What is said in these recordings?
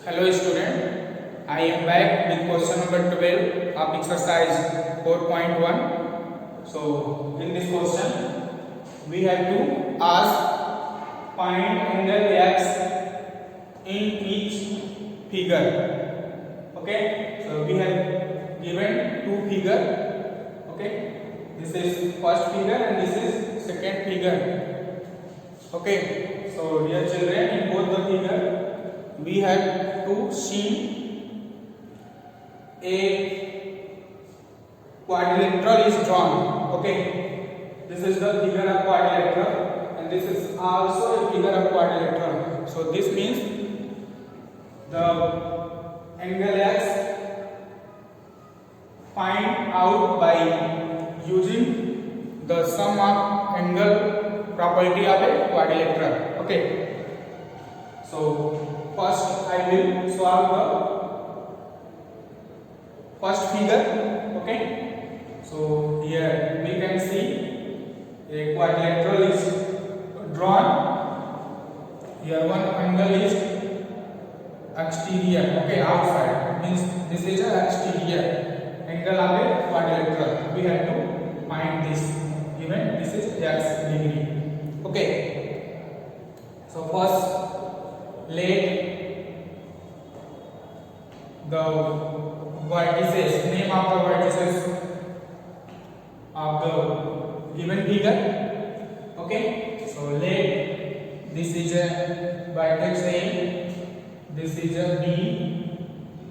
Hello student, I am back with question number 12 of exercise 4.1. So in this question we have to ask find angle x in each figure. Okay, so we have given two figure. Okay, this is first figure and this is second figure. Okay, so dear children, in both the figure we have to see a quadrilateral is drawn. Okay, this is the figure of quadrilateral and this is also a figure of quadrilateral. So this means the angle x find out by using the sum of angle property of a quadrilateral. Okay, so first I will solve the first figure. Okay, so here we can see a quadrilateral is drawn. Here one angle is exterior. Okay, outside means this is an exterior angle of a quadrilateral. We have to find this given this is x degree. Okay, so first let the vertices, name of the vertices of the given figure. Okay, so let this is a vertex A, this is a B,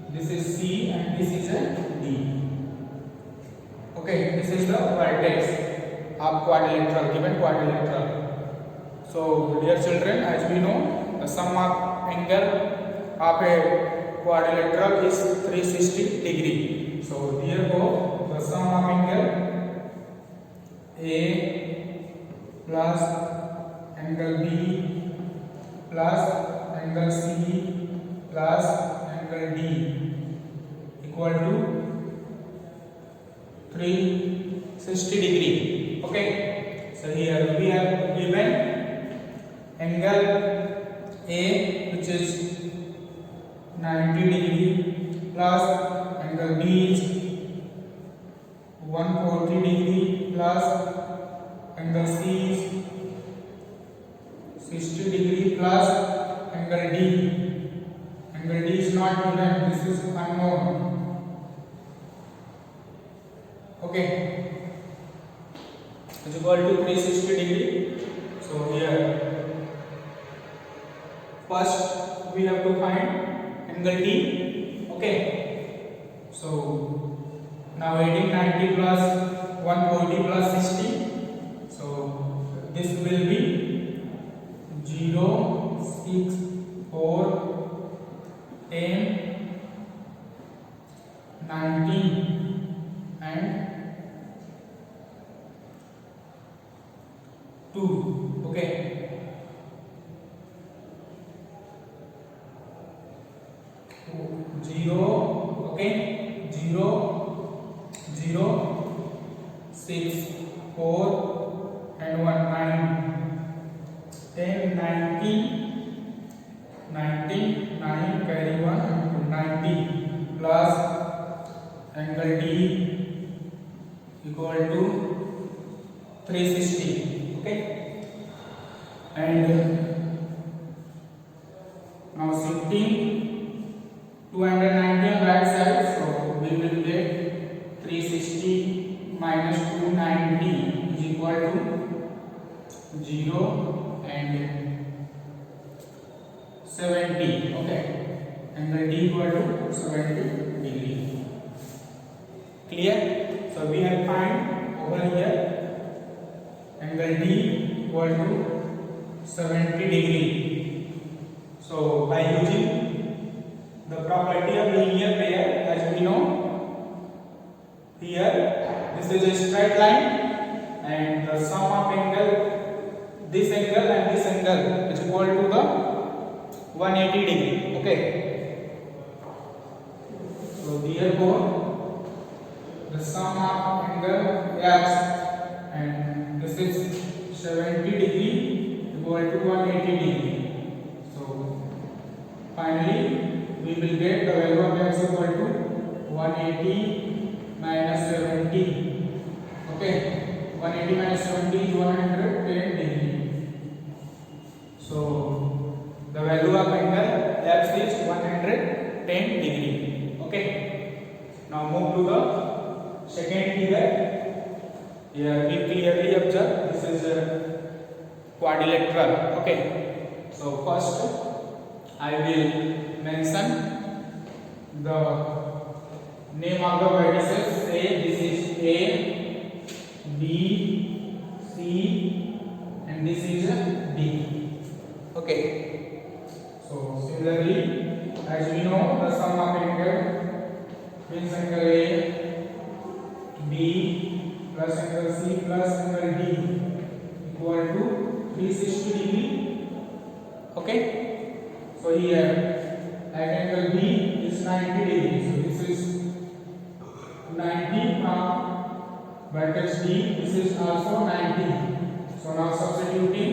this is C, and this is a D. Okay, this is the vertex of quadrilateral, given quadrilateral. So dear children, as we know, the sum of angle of a quadrilateral is 360 degree. So therefore the sum of angle A plus angle B plus angle C plus angle D equal to 360 degree. Okay, so here we have given angle A which is 90 degree plus angle B is 140 degree plus angle C is 60 degree plus angle D. Angle D is not given, this is unknown. Okay, is equal to 360 degree. So here first we have to find angle D. Okay, so now adding 90 plus 140 plus 60, so this will be 0, 6, 4, 10, 19 and 2. Okay, zero, okay, 0, 0, 6, 4 and 1, 9, 10, 19, 19, 9 carry 1 and 90 plus angle D equal to 360. Okay, and now shifting 290 on right side, so we will get 360 minus 290 is equal to 0 and 70. Okay, angle D equal to 70 degree. Clear? So we have find over here angle D equal to 70 degree. So by using the property of linear pair, as we know, here this is a straight line and the sum of angle, this angle and this angle is equal to the 180 degree. Okay, so therefore the sum of angle x and this is 70 degree equal to 180 degree. So finally we will get the value of x equal to 180 minus 70. Okay, 180 minus 70 is 110 degree. So the value of angle x is 110 degree. Okay, now move to the second figure. Here we clearly observe this is a quadrilateral. Okay, so first I will mention the name of the vertices. Say this is A, B, C, and this is D. Okay, so similarly, as we know, the sum of angle means angle A, B plus angle C plus angle D equal to 360 degree. Okay, so here at angle B is 90 degree. So this is 90 from vertex D. This is also 90. So now substituting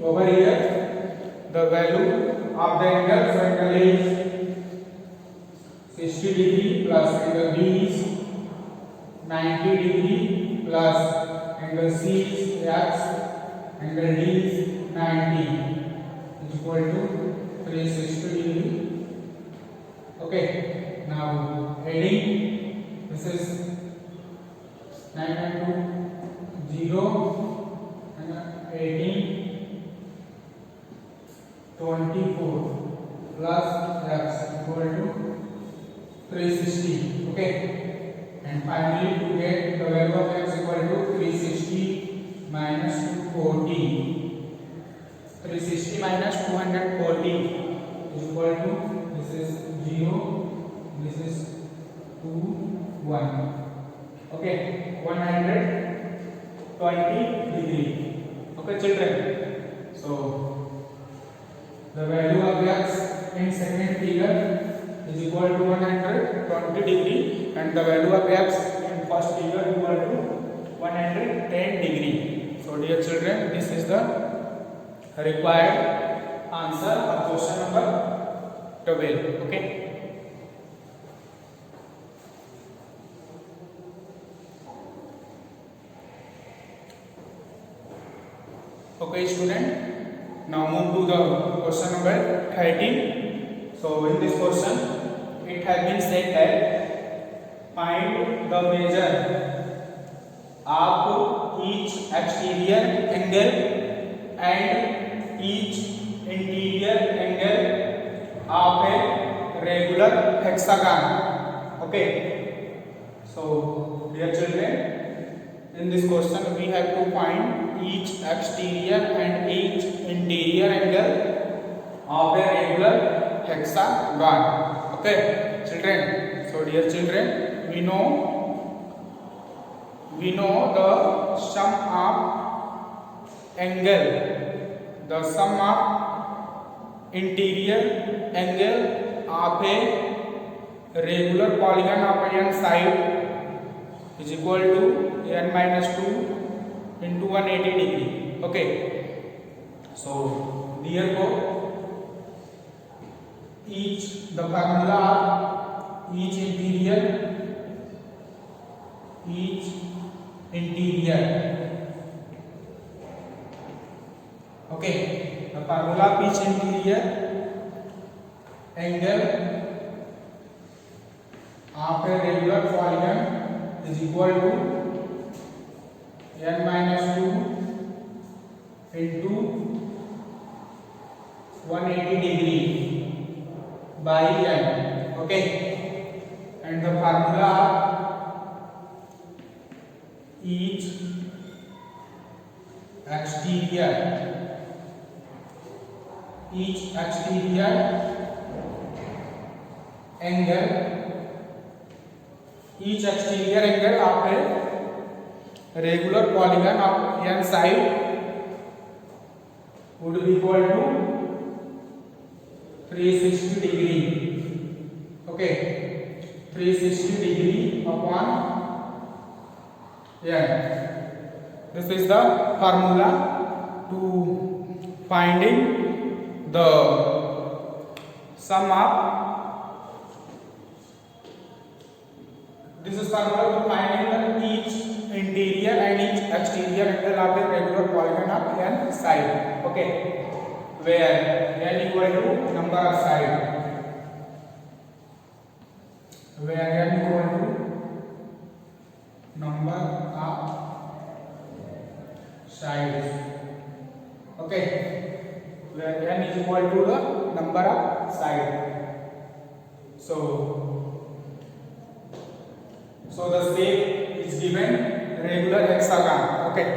over here the value of the angle. So angle A is 60 degree plus angle B is 90 degree plus angle C is X, angle D is 90 is equal to 360 degree. Okay, now adding, this is 9.2 0 and 18 24 plus x equal to 360. Okay, and finally to get the value of x equal to 360 minus 240. 360 minus 240 is equal to, this is 0, this is 2, 1. Okay, 120 degree. Okay, children. So the value of x in second figure is equal to 120 degree, and the value of x in first figure equal to 110 degree. So dear children, this is the required answer of question number 12. Okay. Okay, student. Now move to the question number 13. So in this question, it has been said that find the measure of each exterior angle and each interior angle of a regular hexagon. Okay. So dear children, in this question we have to find each exterior and each interior angle of a regular hexagon. Okay, children. So dear children, we know the sum of angle, the sum of interior angle of a regular polygon of n side is equal to n minus 2 into 180 degree. Okay, so therefore the formula of each interior, okay, the formula of each interior angle of a regular polygon is equal to n minus 2 into 180 degree by n. Okay, and the formula each exterior angle of a regular polygon of n side would be equal to 360 degree. Okay, 360 degree upon n. This is the formula to finding the sum of this is formula to find each interior and each exterior angle of a regular polygon of n side. Okay, where n equal to number of side, where n equal to number of sides. Okay, where n is equal to the number of side. So the shape is given regular hexagon. Okay,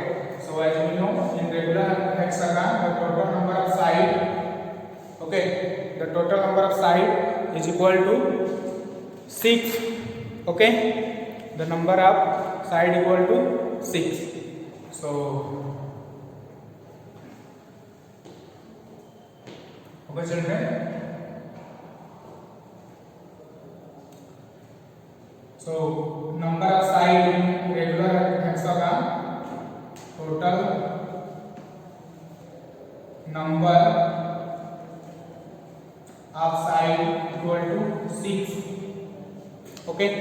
so as we know, in regular hexagon the total number of side, okay, the total number of side is equal to 6. Okay, the number of side equal to 6. So okay children, so number of side in regular hexagon, total number of side equal to 6. Okay,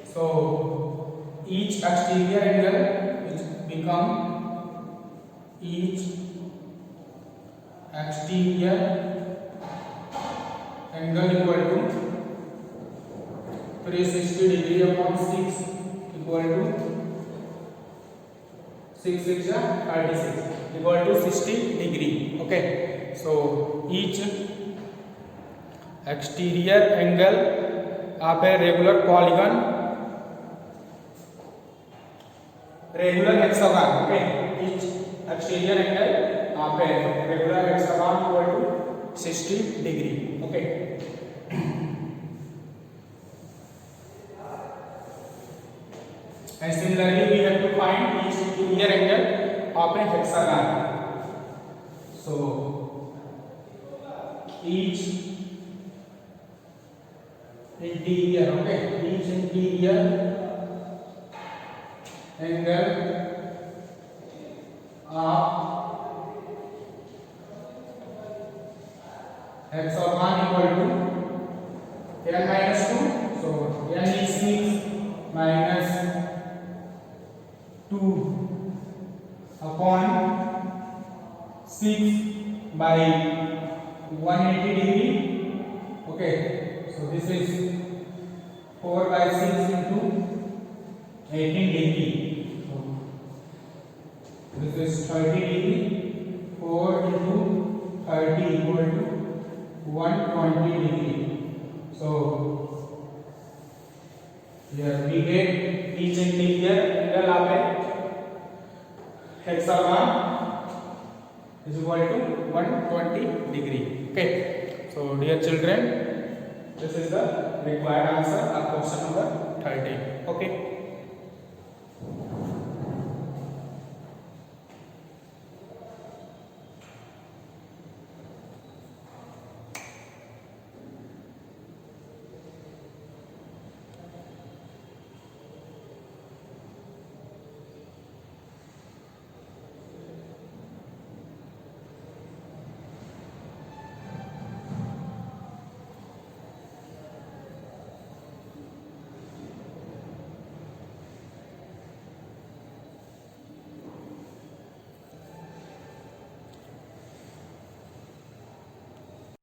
so each exterior angle is become each exterior angle equal to 360 degree upon 6 equal to 6 6 36 equal to 60 degree. Okay, so each exterior angle of a regular polygon, regular hexagon. Okay, each exterior angle of a regular hexagon equal to 60 degree. Okay. And similarly, we have to find each interior angle of a hexagon. So each interior, okay, each interior angle of hexagon equal to n minus 2. So n is 6 minus 2 upon 6 by 180 degree. Okay, so this is 4 by 6 into 18 degree. So this is 30 degree. 4 into 30 equal to 120 degree. So here we get each interior angle of a hexagon is equal to 120 degree. Okay, so dear children, this is the required answer of question number 13. Okay.